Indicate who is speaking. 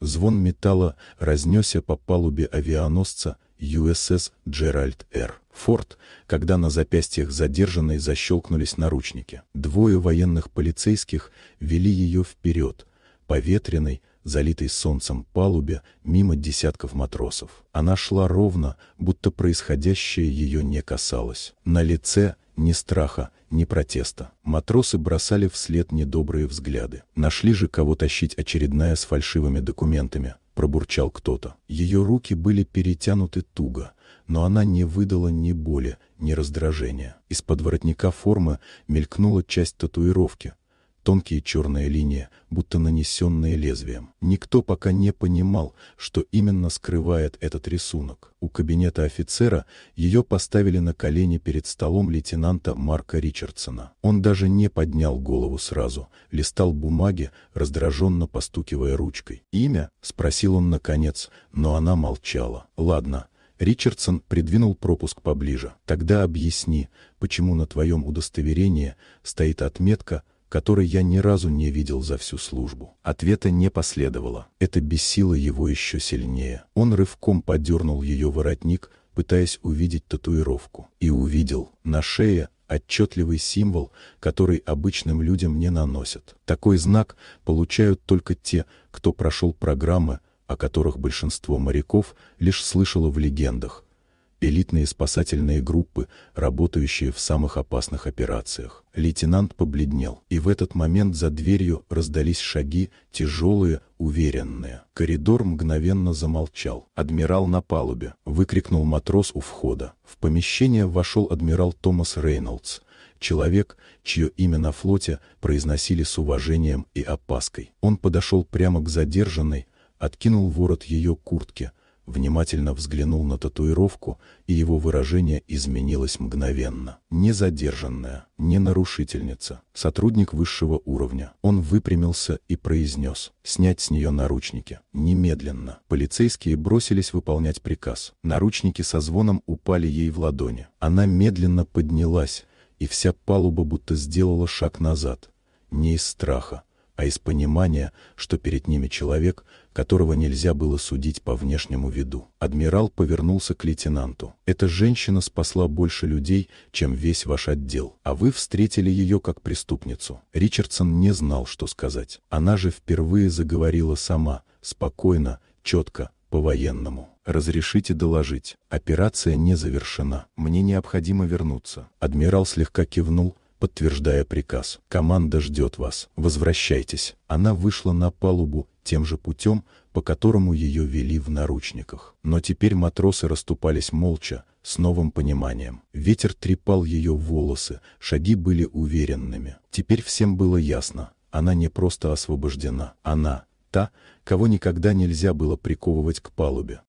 Speaker 1: Звон металла разнесся по палубе авианосца USS Джеральд Р. Форд, когда на запястьях задержанной защелкнулись наручники. Двое военных полицейских вели ее вперед, по ветреной, залитой солнцем палубе, мимо десятков матросов. Она шла ровно, будто происходящее ее не касалось. На лице ни страха, ни протеста. Матросы бросали вслед недобрые взгляды. «Нашли же, кого тащить очередная с фальшивыми документами», — пробурчал кто-то. Ее руки были перетянуты туго, но она не выдала ни боли, ни раздражения. Из-под воротника формы мелькнула часть татуировки. Тонкие черные линии, будто нанесенные лезвием. Никто пока не понимал, что именно скрывает этот рисунок. У кабинета офицера ее поставили на колени перед столом лейтенанта Марка Ричардсона. Он даже не поднял голову сразу, листал бумаги, раздраженно постукивая ручкой. «Имя?» — спросил он наконец, но она молчала. «Ладно». Ричардсон придвинул пропуск поближе. «Тогда объясни, почему на твоем удостоверении стоит отметка, которой я ни разу не видел за всю службу». Ответа не последовало. Это бесило его еще сильнее. Он рывком подернул ее воротник, пытаясь увидеть татуировку. И увидел. На шее отчетливый символ, который обычным людям не наносят. Такой знак получают только те, кто прошел программы, о которых большинство моряков лишь слышало в легендах. Элитные спасательные группы, работающие в самых опасных операциях. Лейтенант побледнел, и в этот момент за дверью раздались шаги, тяжелые, уверенные. Коридор мгновенно замолчал. «Адмирал на палубе!» — выкрикнул матрос у входа. В помещение вошел адмирал Томас Рейнольдс, человек, чье имя на флоте произносили с уважением и опаской. Он подошел прямо к задержанной, откинул ворот ее куртки, внимательно взглянул на татуировку, и его выражение изменилось мгновенно. Не задержанная, не нарушительница, сотрудник высшего уровня. Он выпрямился и произнес: «Снять с нее наручники. Немедленно». Полицейские бросились выполнять приказ. Наручники со звоном упали ей в ладони. Она медленно поднялась, и вся палуба будто сделала шаг назад. Не из страха, а из понимания, что перед ними человек, которого нельзя было судить по внешнему виду. Адмирал повернулся к лейтенанту. «Эта женщина спасла больше людей, чем весь ваш отдел, а вы встретили ее как преступницу». Ричардсон не знал, что сказать. Она же впервые заговорила сама, спокойно, четко, по-военному. «Разрешите доложить. Операция не завершена. Мне необходимо вернуться». Адмирал слегка кивнул, подтверждая приказ. «Команда ждет вас. Возвращайтесь». Она вышла на палубу тем же путем, по которому ее вели в наручниках. Но теперь матросы расступались молча, с новым пониманием. Ветер трепал ее волосы, шаги были уверенными. Теперь всем было ясно. Она не просто освобождена. Она — та, кого никогда нельзя было приковывать к палубе.